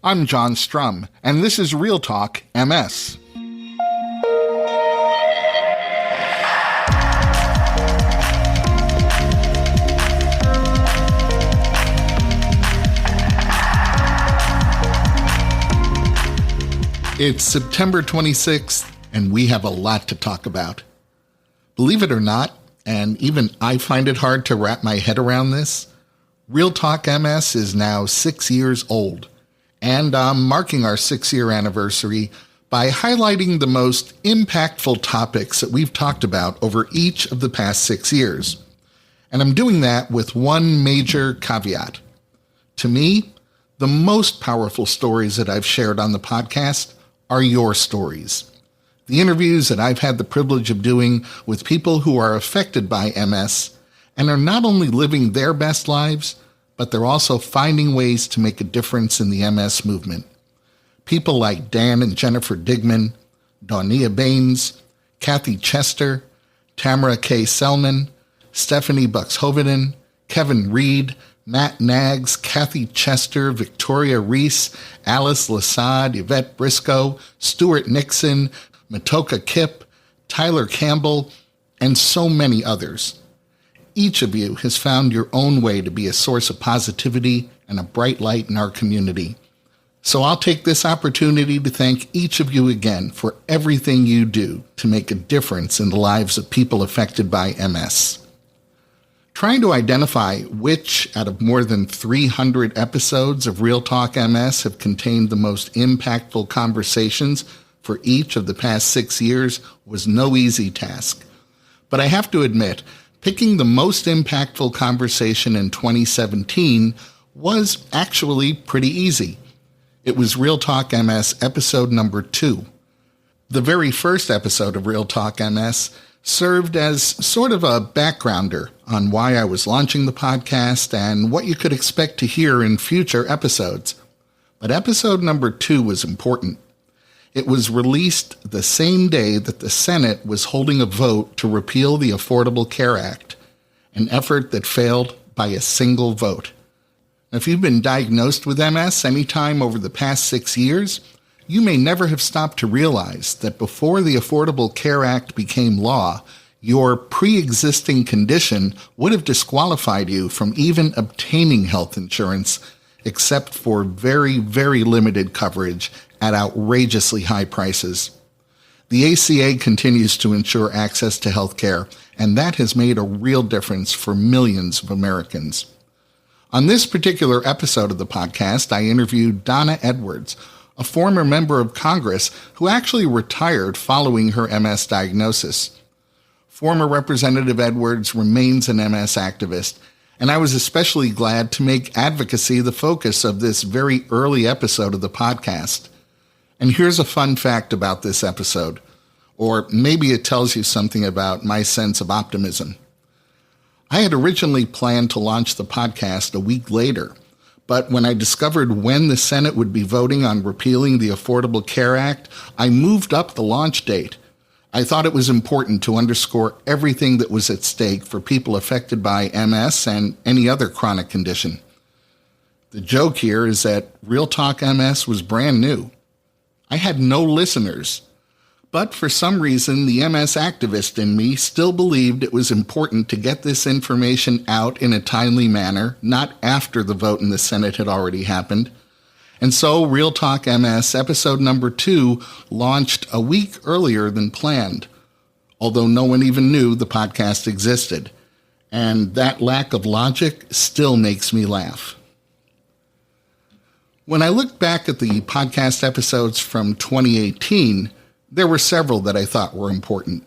I'm John Strum, and this is RealTalk MS. It's September 26th, and we have a lot to talk about. Believe it or not, and even I find it hard to wrap my head around this, RealTalk MS is now 6 years old, and I'm marking our 6-year anniversary by highlighting the most impactful topics that we've talked about over each of the past 6 years. And I'm doing that with one major caveat. To me, the most powerful stories that I've shared on the podcast are your stories. The interviews that I've had the privilege of doing with people who are affected by MS and are not only living their best lives, but they're also finding ways to make a difference in the MS movement. People like Dan and Jennifer Digman, Daunia Baines, Kathy Chester, Tamara K. Selman, Stephanie Buxhoveden, Kevin Reed, Matt Nags, Kathy Chester, Victoria Reese, Alice Lasad, Yvette Briscoe, Stuart Nixon, Matoka Kip, Tyler Campbell, and so many others. Each of you has found your own way to be a source of positivity and a bright light in our community. So I'll take this opportunity to thank each of you again for everything you do to make a difference in the lives of people affected by MS. Trying to identify which out of more than 300 episodes of RealTalk MS have contained the most impactful conversations for each of the past 6 years was no easy task. But I have to admit, picking the most impactful conversation in 2017 was actually pretty easy. It was RealTalk MS episode number 2. The very first episode of RealTalk MS served as sort of a backgrounder on why I was launching the podcast and what you could expect to hear in future episodes. But episode number 2 was important. It was released the same day that the Senate was holding a vote to repeal the Affordable Care Act, an effort that failed by a single vote. Now, if you've been diagnosed with MS any time over the past 6 years, you may never have stopped to realize that before the Affordable Care Act became law, your pre-existing condition would have disqualified you from even obtaining health insurance, except for very, very limited coverage at outrageously high prices. The ACA continues to ensure access to health care, and that has made a real difference for millions of Americans. On this particular episode of the podcast, I interviewed Donna Edwards, a former member of Congress who actually retired following her MS diagnosis. Former Representative Edwards remains an MS activist, and I was especially glad to make advocacy the focus of this very early episode of the podcast. And here's a fun fact about this episode, or maybe it tells you something about my sense of optimism. I had originally planned to launch the podcast a week later, but when I discovered when the Senate would be voting on repealing the Affordable Care Act, I moved up the launch date. I thought it was important to underscore everything that was at stake for people affected by MS and any other chronic condition. The joke here is that RealTalk MS was brand new. I had no listeners. But for some reason, the MS activist in me still believed it was important to get this information out in a timely manner, not after the vote in the Senate had already happened. And so RealTalk MS episode number 2 launched a week earlier than planned, although no one even knew the podcast existed. And that lack of logic still makes me laugh. When I look back at the podcast episodes from 2018, there were several that I thought were important.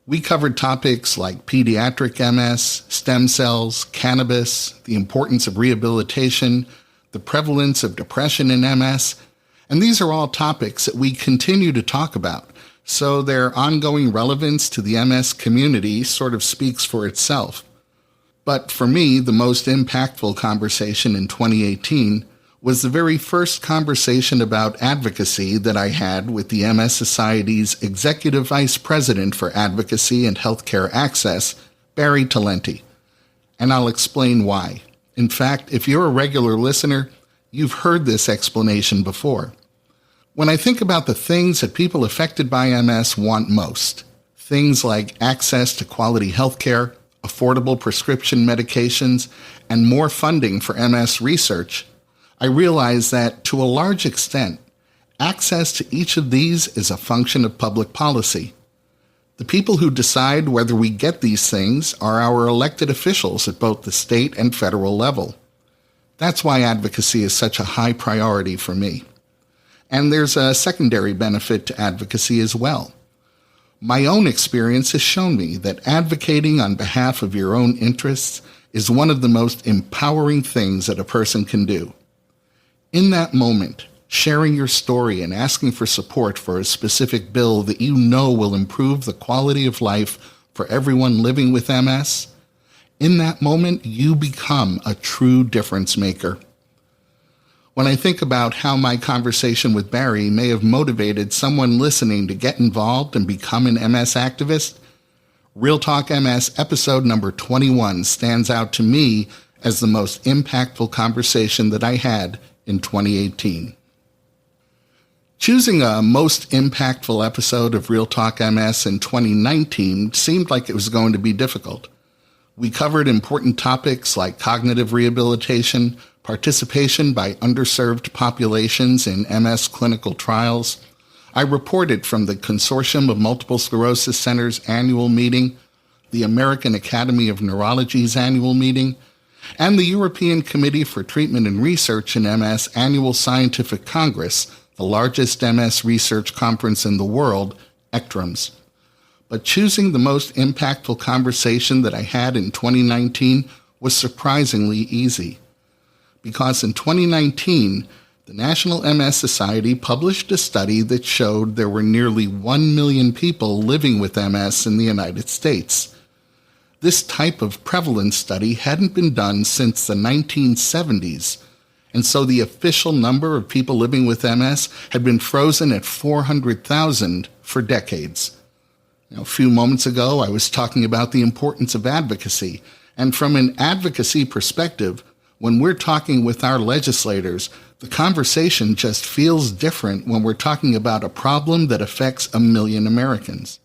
We covered topics like pediatric MS, stem cells, cannabis, the importance of rehabilitation, the prevalence of depression in MS, and these are all topics that we continue to talk about, so their ongoing relevance to the MS community sort of speaks for itself. But for me, the most impactful conversation in 2018 was the very first conversation about advocacy that I had with the MS Society's Executive Vice President for Advocacy and Healthcare Access, Barry Talenti. And I'll explain why. In fact, if you're a regular listener, You've heard this explanation before. When I think about the things that people affected by MS want most, things like access to quality healthcare, affordable prescription medications, and more funding for MS research, I realize that, to a large extent, access to each of these is a function of public policy. The people who decide whether we get these things are our elected officials at both the state and federal level. That's why advocacy is such a high priority for me. And there's a secondary benefit to advocacy as well. My own experience has shown me that advocating on behalf of your own interests is one of the most empowering things that a person can do. In that moment, sharing your story and asking for support for a specific bill that you know will improve the quality of life for everyone living with MS, in that moment, you become a true difference maker. When I think about how my conversation with Barry may have motivated someone listening to get involved and become an MS activist, RealTalk MS episode number 21 stands out to me as the most impactful conversation that I had in 2018. Choosing a most impactful episode of RealTalk MS in 2019 seemed like it was going to be difficult. We covered important topics like cognitive rehabilitation, participation by underserved populations in MS clinical trials. I reported from the Consortium of Multiple Sclerosis Centers annual meeting, the American Academy of Neurology's annual meeting, and the European Committee for Treatment and Research in MS annual scientific congress, the largest MS research conference in the world, ECTRIMS. But choosing the most impactful conversation that I had in 2019 was surprisingly easy. Because in 2019, the National MS Society published a study that showed there were nearly 1 million people living with MS in the United States. This type of prevalence study hadn't been done since the 1970s, and so the official number of people living with MS had been frozen at 400,000 for decades. A few moments ago, I was talking about the importance of advocacy, and from an advocacy perspective, when we're talking with our legislators, the conversation just feels different when we're talking about a problem that affects 1 million Americans.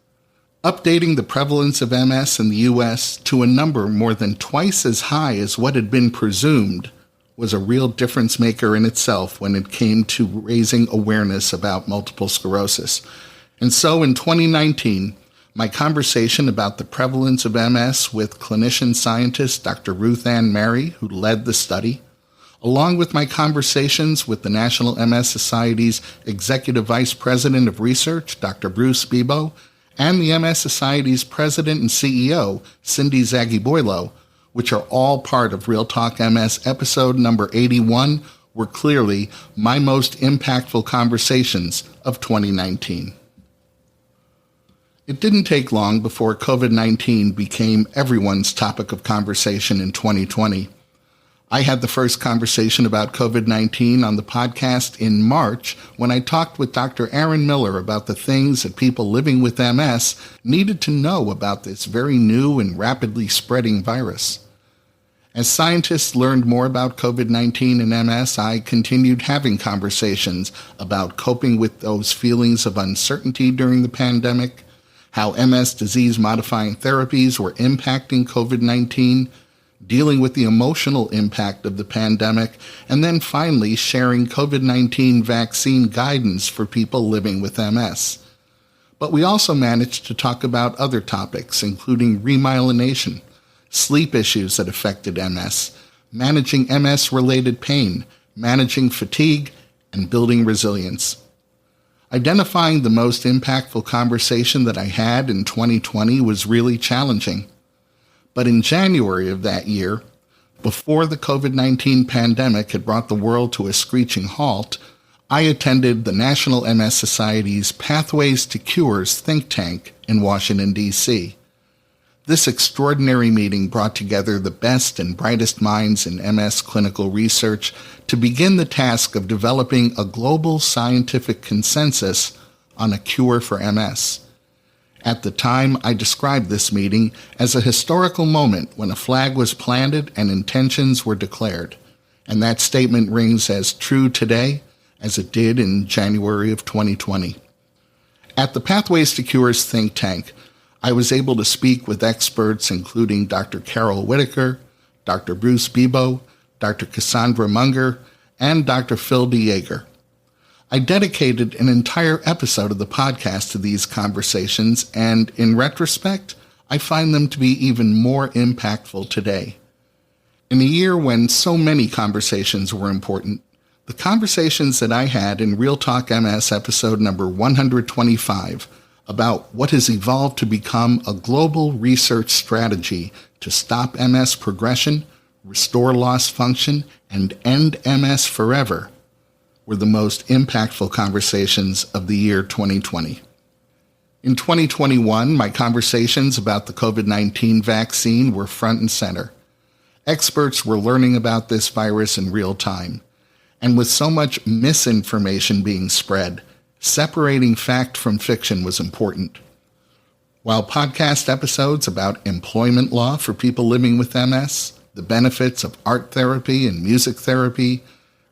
Updating the prevalence of MS in the U.S. to a number more than twice as high as what had been presumed was a real difference maker in itself when it came to raising awareness about multiple sclerosis. And so in 2019, my conversation about the prevalence of MS with clinician scientist Dr. Ruth Ann Mary, who led the study, along with my conversations with the National MS Society's Executive Vice President of Research, Dr. Bruce Bebo, and the MS Society's President and CEO, Cindy Zagiboilo, which are all part of RealTalk MS episode number 81, were clearly my most impactful conversations of 2019. It didn't take long before COVID-19 became everyone's topic of conversation in 2020. I had the first conversation about COVID-19 on the podcast in March when I talked with Dr. Aaron Miller about the things that people living with MS needed to know about this very new and rapidly spreading virus. As scientists learned more about COVID-19 and MS, I continued having conversations about coping with those feelings of uncertainty during the pandemic, how MS disease-modifying therapies were impacting COVID-19, dealing with the emotional impact of the pandemic, and then finally sharing COVID-19 vaccine guidance for people living with MS. But we also managed to talk about other topics, including remyelination, sleep issues that affected MS, managing MS-related pain, managing fatigue, and building resilience. Identifying the most impactful conversation that I had in 2020 was really challenging. But in January of that year, before the COVID-19 pandemic had brought the world to a screeching halt, I attended the National MS Society's Pathways to Cures think tank in Washington, D.C. This extraordinary meeting brought together the best and brightest minds in MS clinical research to begin the task of developing a global scientific consensus on a cure for MS. At the time, I described this meeting as a historical moment when a flag was planted and intentions were declared. and that statement rings as true today as it did in January of 2020. At the Pathways to Cures think tank, I was able to speak with experts including Dr. Carol Whitaker, Dr. Bruce Bebo, Dr. Cassandra Munger, and Dr. Phil DeYager. I dedicated an entire episode of the podcast to these conversations, and in retrospect, I find them to be even more impactful today. In a year when so many conversations were important, the conversations that I had in RealTalk MS episode number 125 about what has evolved to become a global research strategy to stop MS progression, restore lost function, and end MS forever were the most impactful conversations of the year 2020. In 2021, my conversations about the COVID-19 vaccine were front and center. Experts were learning about this virus in real time, and with so much misinformation being spread, separating fact from fiction was important. While podcast episodes about employment law for people living with MS, the benefits of art therapy and music therapy,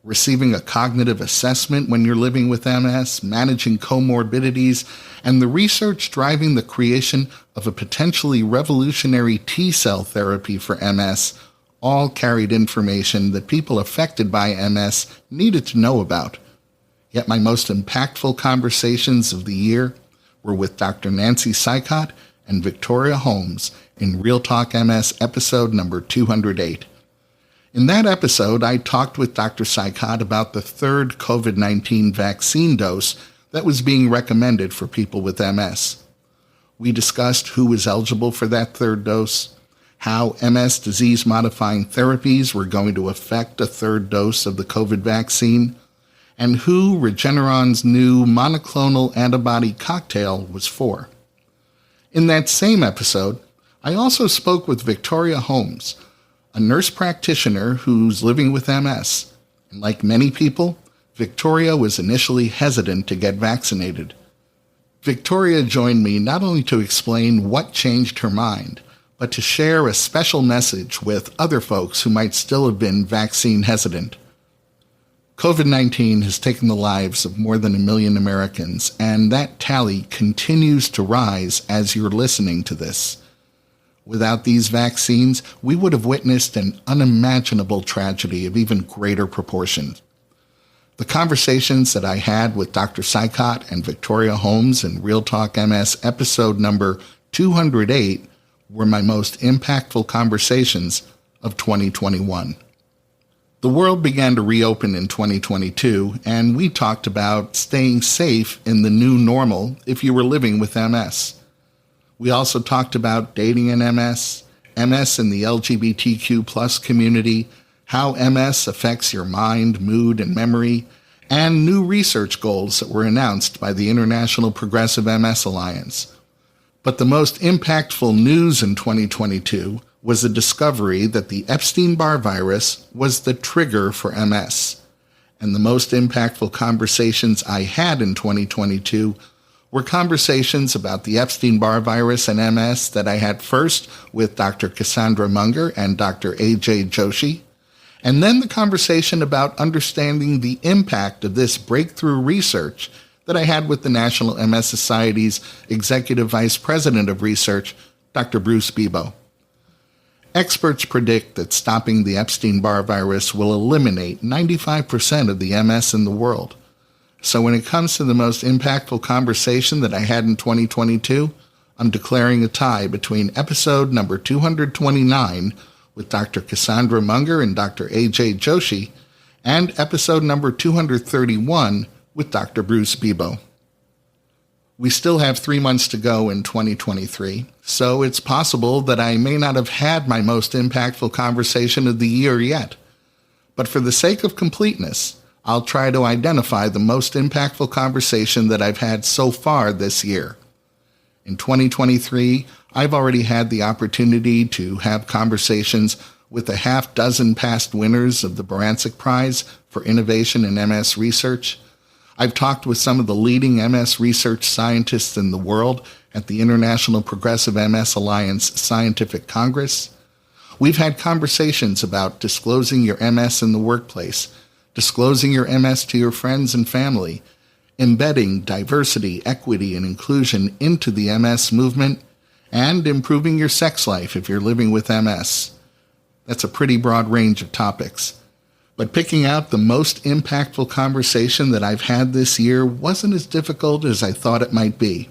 receiving a cognitive assessment when you're living with MS, managing comorbidities, and the research driving the creation of a potentially revolutionary T-cell therapy for MS all carried information that people affected by MS needed to know about. Yet my most impactful conversations of the year were with Dr. Nancy Sykott and Victoria Holmes in RealTalk MS episode number 208. In that episode, I talked with Dr. Sykott about the third COVID-19 vaccine dose that was being recommended for people with MS. We discussed who was eligible for that third dose, how MS disease-modifying therapies were going to affect a third dose of the COVID vaccine, and who Regeneron's new monoclonal antibody cocktail was for. In that same episode, I also spoke with Victoria Holmes, a nurse practitioner who's living with MS. And like many people, Victoria was initially hesitant to get vaccinated. Victoria joined me not only to explain what changed her mind, but to share a special message with other folks who might still have been vaccine hesitant. COVID-19 has taken the lives of more than 1 million Americans, and that tally continues to rise as you're listening to this. Without these vaccines, we would have witnessed an unimaginable tragedy of even greater proportions. The conversations that I had with Dr. Sykott and Victoria Holmes in RealTalk MS episode number 208 were my most impactful conversations of 2021. The world began to reopen in 2022, and we talked about staying safe in the new normal if you were living with MS. We also talked about dating in MS, MS in the LGBTQ plus community, how MS affects your mind, mood, and memory, and new research goals that were announced by the International Progressive MS Alliance. But the most impactful news in 2022 was the discovery that the Epstein-Barr virus was the trigger for MS. And the most impactful conversations I had in 2022 were conversations about the Epstein-Barr virus and MS that I had first with Dr. Cassandra Munger and Dr. A.J. Joshi, and then the conversation about understanding the impact of this breakthrough research that I had with the National MS Society's Executive Vice President of Research, Dr. Bruce Bebo. Experts predict that stopping the Epstein-Barr virus will eliminate 95% of the MS in the world. So when it comes to the most impactful conversation that I had in 2022, I'm declaring a tie between episode number 229 with Dr. Cassandra Munger and Dr. A.J. Joshi and episode number 231 with Dr. Bruce Bebo. We still have 3 months to go in 2023, so it's possible that I may not have had my most impactful conversation of the year yet. But for the sake of completeness, I'll try to identify the most impactful conversation that I've had so far this year. In 2023, I've already had the opportunity to have conversations with a half dozen past winners of the Barancik Prize for Innovation in MS Research. I've talked with some of the leading MS research scientists in the world at the International Progressive MS Alliance Scientific Congress. We've had conversations about disclosing your MS in the workplace, disclosing your MS to your friends and family, embedding diversity, equity, and inclusion into the MS movement, and improving your sex life if you're living with MS. That's a pretty broad range of topics. But picking out the most impactful conversation that I've had this year wasn't as difficult as I thought it might be.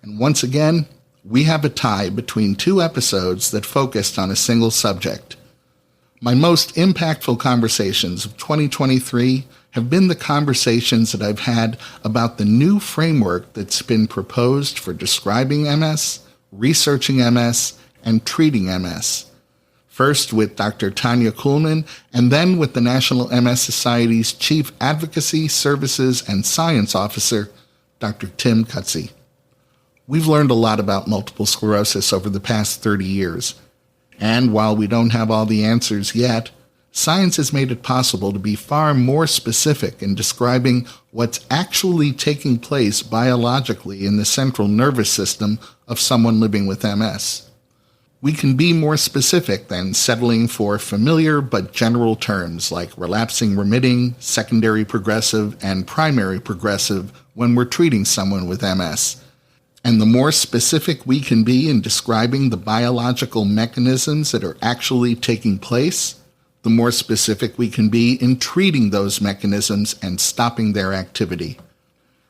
And once again, we have a tie between two episodes that focused on a single subject. My most impactful conversations of 2023 have been the conversations that I've had about the new framework that's been proposed for describing MS, researching MS, and treating MS. First with Dr. Tanya Kuhlman, and then with the National MS Society's Chief Advocacy, Services, and Science Officer, Dr. Tim Cutsey. We've learned a lot about multiple sclerosis over the past 30 years. And while we don't have all the answers yet, science has made it possible to be far more specific in describing what's actually taking place biologically in the central nervous system of someone living with MS. We can be more specific than settling for familiar but general terms like relapsing remitting, secondary progressive, and primary progressive when we're treating someone with MS. And the more specific we can be in describing the biological mechanisms that are actually taking place, the more specific we can be in treating those mechanisms and stopping their activity.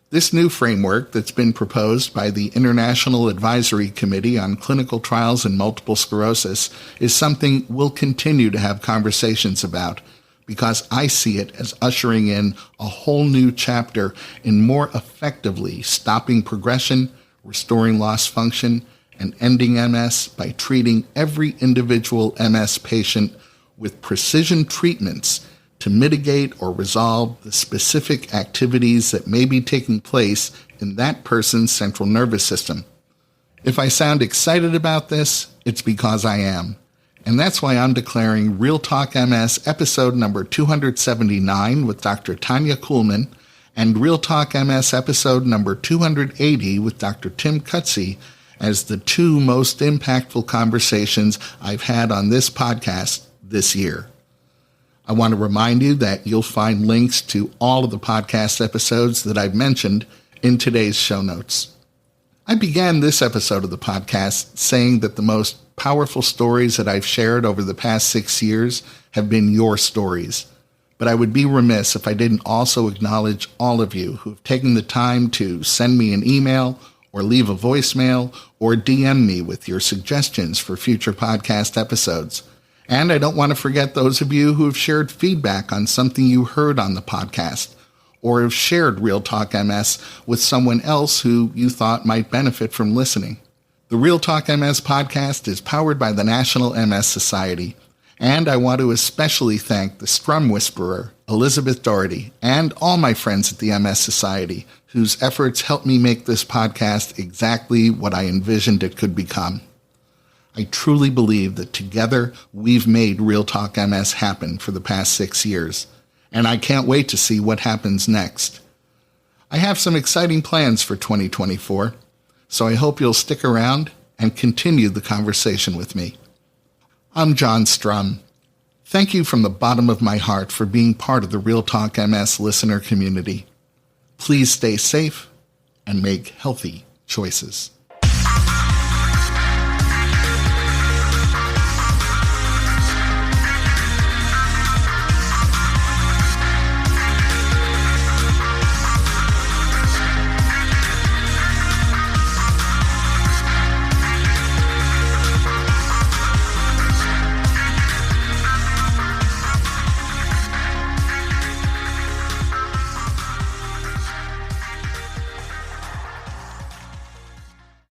This new framework that's been proposed by the International Advisory Committee on Clinical Trials in Multiple Sclerosis is something we'll continue to have conversations about, because I see it as ushering in a whole new chapter in more effectively stopping progression, restoring lost function, and ending MS by treating every individual MS patient with precision treatments to mitigate or resolve the specific activities that may be taking place in that person's central nervous system. If I sound excited about this, it's because I am. And that's why I'm declaring RealTalk MS episode number 279 with Dr. Tanya Kuhlman and RealTalk MS episode number 280 with Dr. Tim Cutsey as the two most impactful conversations I've had on this podcast this year. I want to remind you that you'll find links to all of the podcast episodes that I've mentioned in today's show notes. I began this episode of the podcast saying that the most powerful stories that I've shared over the past 6 years have been your stories. But I would be remiss if I didn't also acknowledge all of you who've taken the time to send me an email or leave a voicemail or DM me with your suggestions for future podcast episodes. And I don't want to forget those of you who have shared feedback on something you heard on the podcast, or have shared RealTalk MS with someone else who you thought might benefit from listening. The RealTalk MS podcast is powered by the National MS Society, and I want to especially thank the Scrum Whisperer, Elizabeth Doherty, and all my friends at the MS Society, whose efforts helped me make this podcast exactly what I envisioned it could become. I truly believe that together we've made RealTalk MS happen for the past 6 years, and I can't wait to see what happens next. I have some exciting plans for 2024, so I hope you'll stick around and continue the conversation with me. I'm John Strum. Thank you from the bottom of my heart for being part of the RealTalk MS listener community. Please stay safe and make healthy choices.